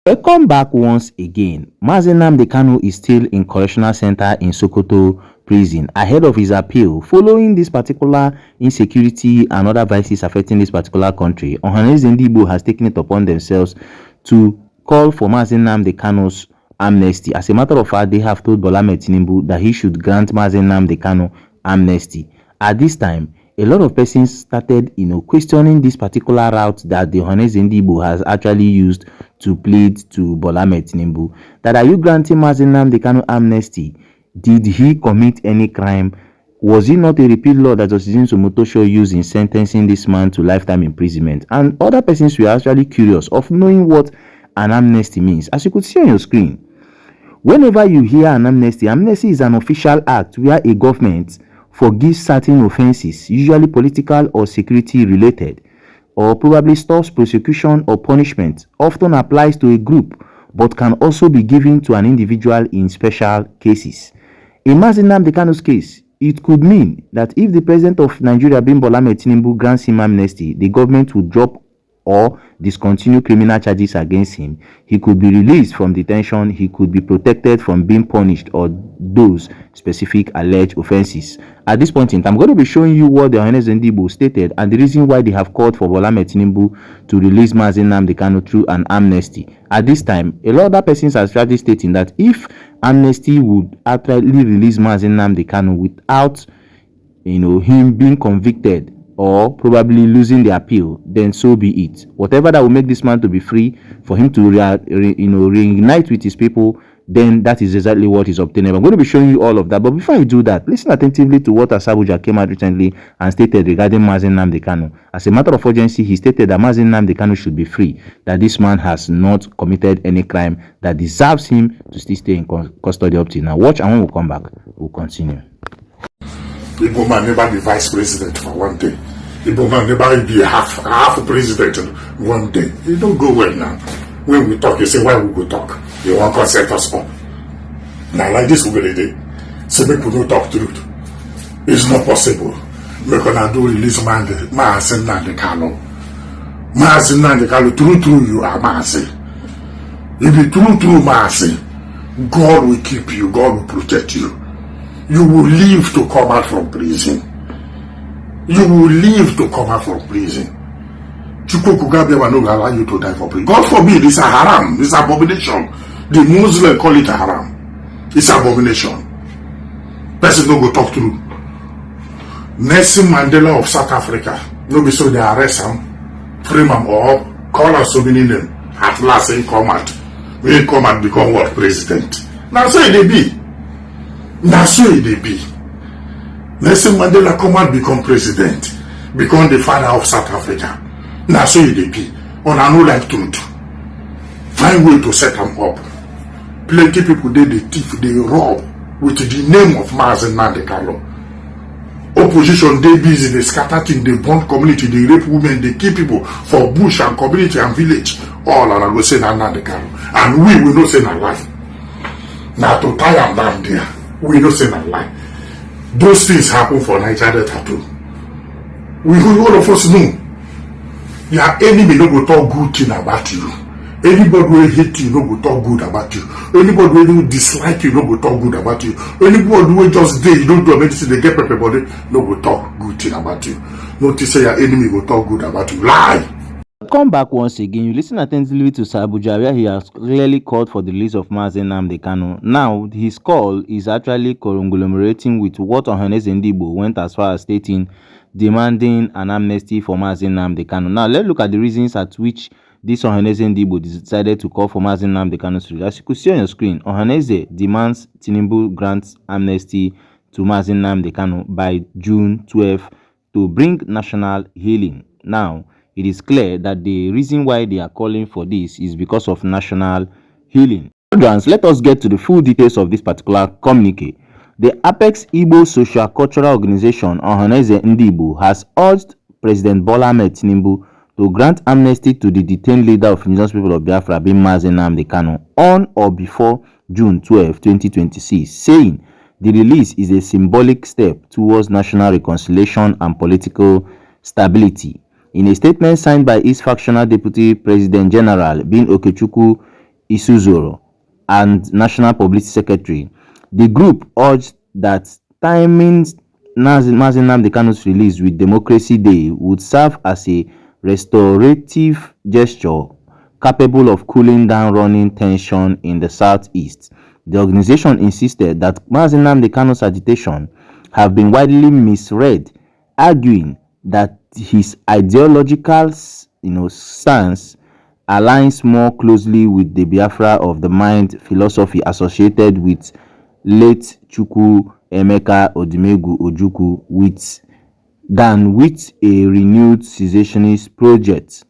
Welcome back once again. Nnamdi Kanu is still in correctional center in Sokoto prison ahead of his appeal. Following this particular insecurity and other vices affecting this particular country, Ohanaeze has taken it upon themselves to call for Nnamdi Kanu's amnesty. As a matter of fact, they have told Bola Ahmed Tinubu that he should grant Nnamdi Kanu amnesty. At this time, a lot of persons started, questioning this particular route that the Ohanaeze has actually used to plead to Bola Ahmed Tinubu. That are you granting Nnamdi Kanu amnesty? Did he commit any crime? Was it not a repeat law that Justice Somotosho used in sentencing this man to lifetime imprisonment? And other persons were actually curious of knowing what an amnesty means. As you could see on your screen, whenever you hear an amnesty is an official act where a government forgives certain offenses, usually political or security related, or probably stops prosecution or punishment. Often applies to a group, but can also be given to an individual in special cases. In Nnamdi Kanu's case, it could mean that if the president of Nigeria, Bola Ahmed Tinubu, grants him amnesty, the government would drop or discontinue criminal charges against him. He could be released from detention. He could be protected from being punished or those specific alleged offenses. At this point in time, I'm going to be showing you what the Ohanaeze stated and the reason why they have called for Bola Ahmed Tinubu to release Nnamdi Kanu through an amnesty. At this time, a lot of other persons are strategically stating that if amnesty would outrightly release Nnamdi Kanu without, him being convicted or probably losing the appeal, then so be it. Whatever that will make this man to be free, for him to reunite with his people, then that is exactly what is obtainable. I'm going to be showing you all of that. But before I do that, listen attentively to what Asabuja came out recently and stated regarding Nnamdi Kanu. As a matter of urgency, he stated that Nnamdi Kanu should be free, that this man has not committed any crime that deserves him to still stay in custody up till now. Watch, and when we come back, we'll continue. Igbo man never be vice president for one day. Igbo man never be half president one day. It don't go well now. When we talk, you say, why we go talk? You want to set us up. Now like this we day. Say make we don't talk truth. It's not possible. Make una do release Nnamdi Kanu. Nnamdi Kanu, true you are Mazi. If you true Mazi, God will keep you, God will protect you. You will live to come out from prison. You will live to come out from prison. Chukwukabe will not allow you to die for prison. God forbid, it's a haram, it's abomination. The Muslim call it a haram. It's abomination. Person no go talk through. Nelson Mandela of South Africa, no be so they arrest him, frame him or call us so many names. At last, he come out. He come and become what? President. Now so they be. Now so it be. Nelson Mandela come and become president, become the father of South Africa. Now so it be. On a no like truth. Find way to set them up. Plenty people they thief, they rob with the name of Nnamdi Kanu. Opposition they busy, they scatter things, they burn community, they rape women, they kill people for bush and community and village. All and I go say Nnamdi Kanu. And we will not say na lie. Now to tie them down there. We don't say that lie. Those things happen for Nigeria too. We all of us know. Your enemy no go talk good thing about you. Anybody who hate you no go talk good about you. Anybody who dislike you no go talk good about you. Anybody who just day you don't do medicine, they get pepper body, no go talk good thing about you. Notice say your enemy go talk good about you. Lie. Come back once again. You listen attentively to Asabuja, where he has clearly called for the release of Nnamdi Kanu. Now, his call is actually conglomerating with what Ohanaeze went as far as stating, demanding an amnesty for Nnamdi Kanu. Now, let's look at the reasons at which this Ohanaeze decided to call for Nnamdi Kanu. As you could see on your screen, Ohanaeze demands Tinubu grants amnesty to Nnamdi Kanu by June 12 to bring national healing. Now, it is clear that the reason why they are calling for this is because of national healing. Let us get to the full details of this particular communique. The Apex Igbo Social Cultural Organization, Ohanaeze, has urged President Bola Ahmed Tinubu to grant amnesty to the detained leader of indigenous people of Biafra, Nnamdi Kanu, on or before June 12, 2026, saying the release is a symbolic step towards national reconciliation and political stability. In a statement signed by his factional Deputy President General, Bin Okechukwu, Isuzoro, and National Publicity Secretary. The group urged that timing Mazi Nnamdi Kanu's release with Democracy Day would serve as a restorative gesture capable of cooling down running tension in the southeast. The organization insisted that Mazi Nnamdi Kanu's agitation have been widely misread, arguing that his ideological stance aligns more closely with the Biafra of the mind philosophy associated with late Chukwu Emeka Odumegwu Ojukwu than with a renewed secessionist project.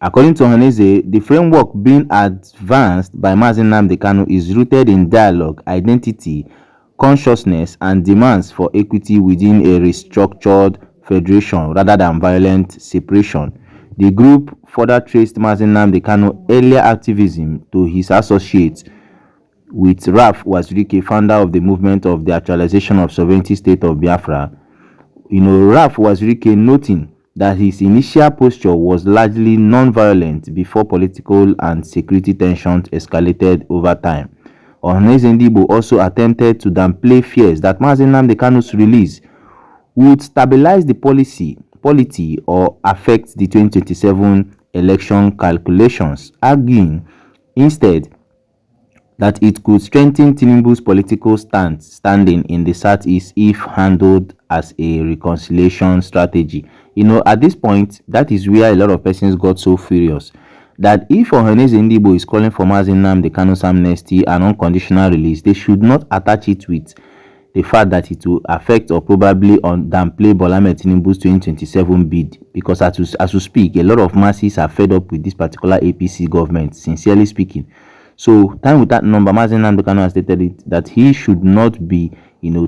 According to Ohanaeze, the framework being advanced by Mazi Nnamdi Kanu is rooted in dialogue, identity, consciousness, and demands for equity within a restructured federation rather than violent separation. The group further traced Mazi Nnamdi Kanu's earlier activism to his associate with Ralph Wazirike, founder of the movement of the actualization of sovereignty state of Biafra. Ralph Wazirike noting that his initial posture was largely non-violent before political and security tensions escalated over time. Ohanaeze also attempted to downplay fears that Mazi Nnamdi Kanu's release would stabilize the polity or affect the 2027 election calculations, arguing instead that it could strengthen Tinubu's political standing in the southeast if handled as a reconciliation strategy. At this point, that is where a lot of persons got so furious that if Ohanaeze is calling for Mazi Nnamdi Kanu's amnesty and unconditional release, they should not attach it with the fact that it will affect or probably downplay Bola Ahmed Tinubu's 2027 bid, because as we speak, a lot of masses are fed up with this particular APC government, sincerely speaking. So, time with that number, Mazi Nnamdi Kanu has stated it that he should not be,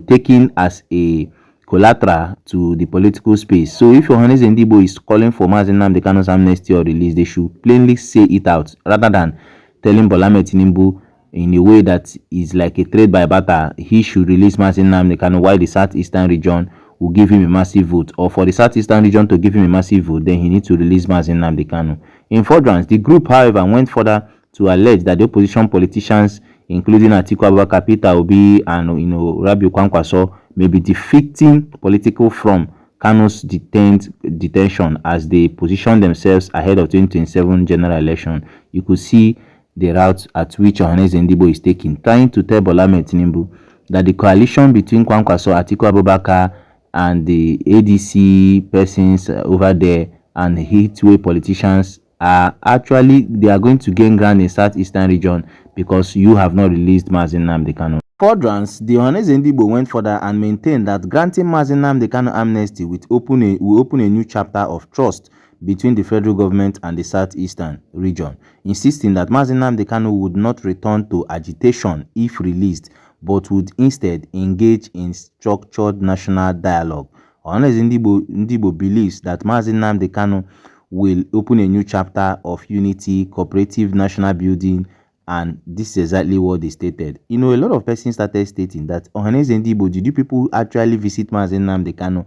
taken as a collateral to the political space. So, if Ohanaeze is calling for Mazi Nnamdi Kanu's amnesty or release, they should plainly say it out rather than telling Bola Ahmed Tinubu in a way that is like a trade by barter. He should release Mazi Nnamdi Kanu while the southeastern region will give him a massive vote, or for the southeastern region to give him a massive vote, then he needs to release Mazi Nnamdi Kanu. In furtherance, the group, however, went further to allege that the opposition politicians, including Atiku Abubakar, Peter Obi, and Rabiu Kwankwaso, may be defecting political from Kanu's detention as they position themselves ahead of 2027 general election. You could see the route at which Ohanaeze is taking, trying to tell Bola Ahmed Tinubu that the coalition between Kwankwaso, Atiku Abubakar, and the ADC persons over there and Heatway politicians are actually, they are going to gain ground in southeastern region because you have not released Mazi Nnamdi Kanu. Furtherance, the Ohanaeze went further and maintained that granting Mazi Nnamdi Kanu amnesty will open a new chapter of trust between the federal government and the southeastern region, insisting that Mazi Nnamdi Kanu would not return to agitation if released, but would instead engage in structured national dialogue. Ohanaeze believes that Mazi Nnamdi Kanu will open a new chapter of unity, cooperative national building, and this is exactly what they stated. A lot of persons started stating that Ohanaeze, did you people actually visit Mazi Nnamdi Kanu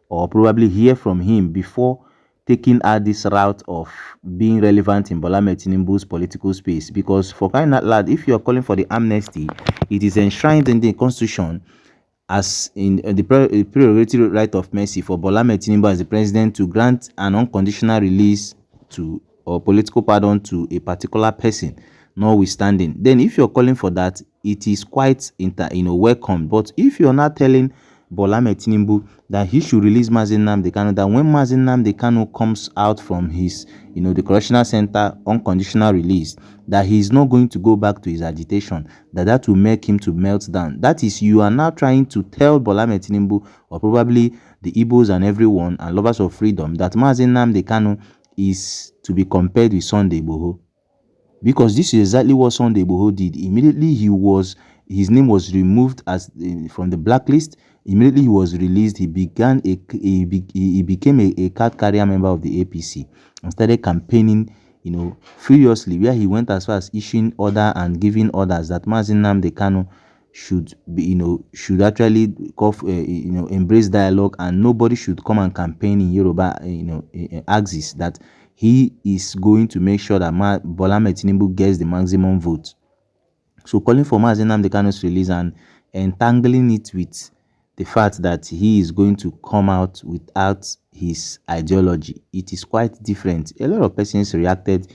or probably hear from him before taking out this route of being relevant in Bola Ahmed Tinubu's political space? Because for crying out loud, if you are calling for the amnesty, it is enshrined in the constitution as in the prerogative right of mercy for Bola Ahmed Tinubu as the president to grant an unconditional release to or political pardon to a particular person, notwithstanding. Then if you're calling for that, it is quite welcome. But if you're not telling Bola Ahmed Tinubu that he should release Mazi Nnamdi Kanu, that when Mazi Nnamdi Kanu comes out from his the correctional center unconditional release, that he is not going to go back to his agitation, that will make him to melt down. That is, you are now trying to tell Bola Ahmed Tinubu or probably the Igbos and everyone and lovers of freedom that Mazi Nnamdi Kanu is to be compared with Sunday Igboho. Because this is exactly what Sunday Igboho did. Immediately his name was removed from the blacklist. Immediately he was released. He became a card carrier member of the APC and started campaigning, furiously, where he went as far as issuing order and giving orders that Mazi Nnamdi Kanu should actually embrace dialogue, and nobody should come and campaign in Yoruba axis, that he is going to make sure that Bola Ahmed Tinubu gets the maximum vote. So calling for Mazi Nnamdi Kanu's release and entangling it with the fact that he is going to come out without his ideology, it is quite different. A lot of persons reacted,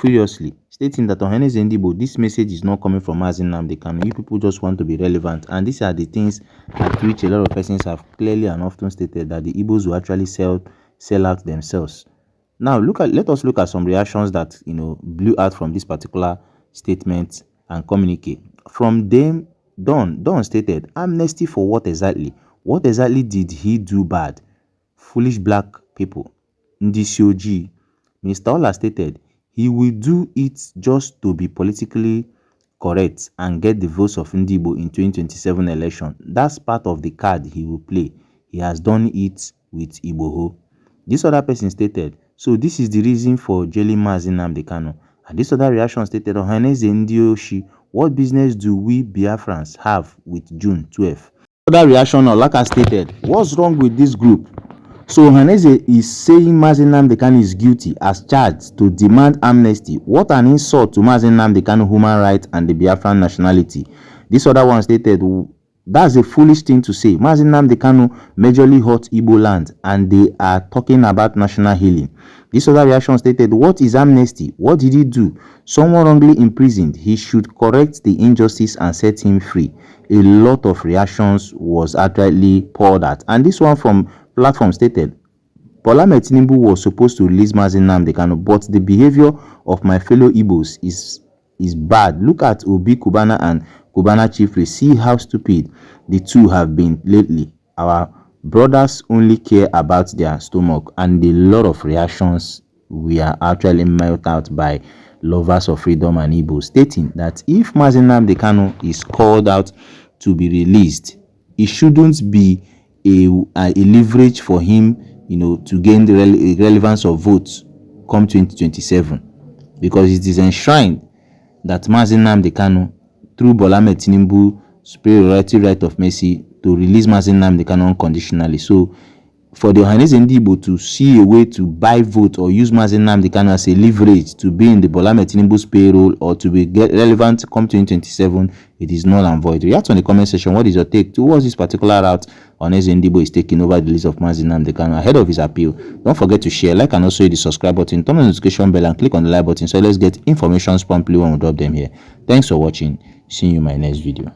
furiously, stating that Ohanaeze, this message is not coming from Mazi Nnamdi Kanu. You people just want to be relevant, and these are the things at which a lot of persons have clearly and often stated that the Igbos will actually sell out themselves. Now let us look at some reactions that blew out from this particular statement and communique. From them, Don stated, amnesty for what exactly? What exactly did he do bad? Foolish black people. Ndisi. Mr. Ola stated, he will do it just to be politically correct and get the votes of Ndigbo in 2027 election. That's part of the card he will play. He has done it with Igboho. This other person stated, so this is the reason for jailing Mazi Nnamdi Kanu. And this other reaction stated, Ohanaeze Ndioshi, what business do we Biafrans have with June 12th? Other reaction, Olaka stated, what's wrong with this group? So Ohanaeze is saying Mazi Nnamdi Kanu is guilty as charged to demand amnesty. What an insult to Mazi Nnamdi Kanu human rights and the Biafran nationality. This other one stated, that's a foolish thing to say. Mazi Nnamdi Kanu majorly hurt Igbo land and they are talking about national healing. This other reaction stated, what is amnesty? What did he do? Someone wrongly imprisoned. He should correct the injustice and set him free. A lot of reactions was actually poured out. And this one from platform stated, Bola Ahmed Tinubu was supposed to release Mazi Nnamdi Kanu, but the behavior of my fellow Igbos is bad. Look at Obi Kubana and Kubana Chiefly. See how stupid the two have been lately. Our brothers only care about their stomach, and a lot of reactions were actually melted out by lovers of freedom and Igbo, stating that if Mazi Nnamdi Kanu is called out to be released, it shouldn't be a leverage for him, to gain the relevance of votes come 2027, because it is enshrined that Mazi Nnamdi Kanu, through Bola Ahmed Tinubu superiority right of mercy, to release Mazi Nnamdi Kanu unconditionally. So for the Ohanaeze Ndigbo to see a way to buy vote or use Mazi Nnamdi Kanu as a leverage to be in the Bola Ahmed Tinubu's payroll or to be relevant come 2027, it is null and void. React on the comment section. What is your take towards this particular route Ohanaeze Ndigbo is taking over the list of Mazi Nnamdi Kanu ahead of his appeal? Don't forget to share, like, and also hit the subscribe button, turn on the notification bell, and click on the like button so let's get information promptly when we drop them here. Thanks for watching. See you in my next video.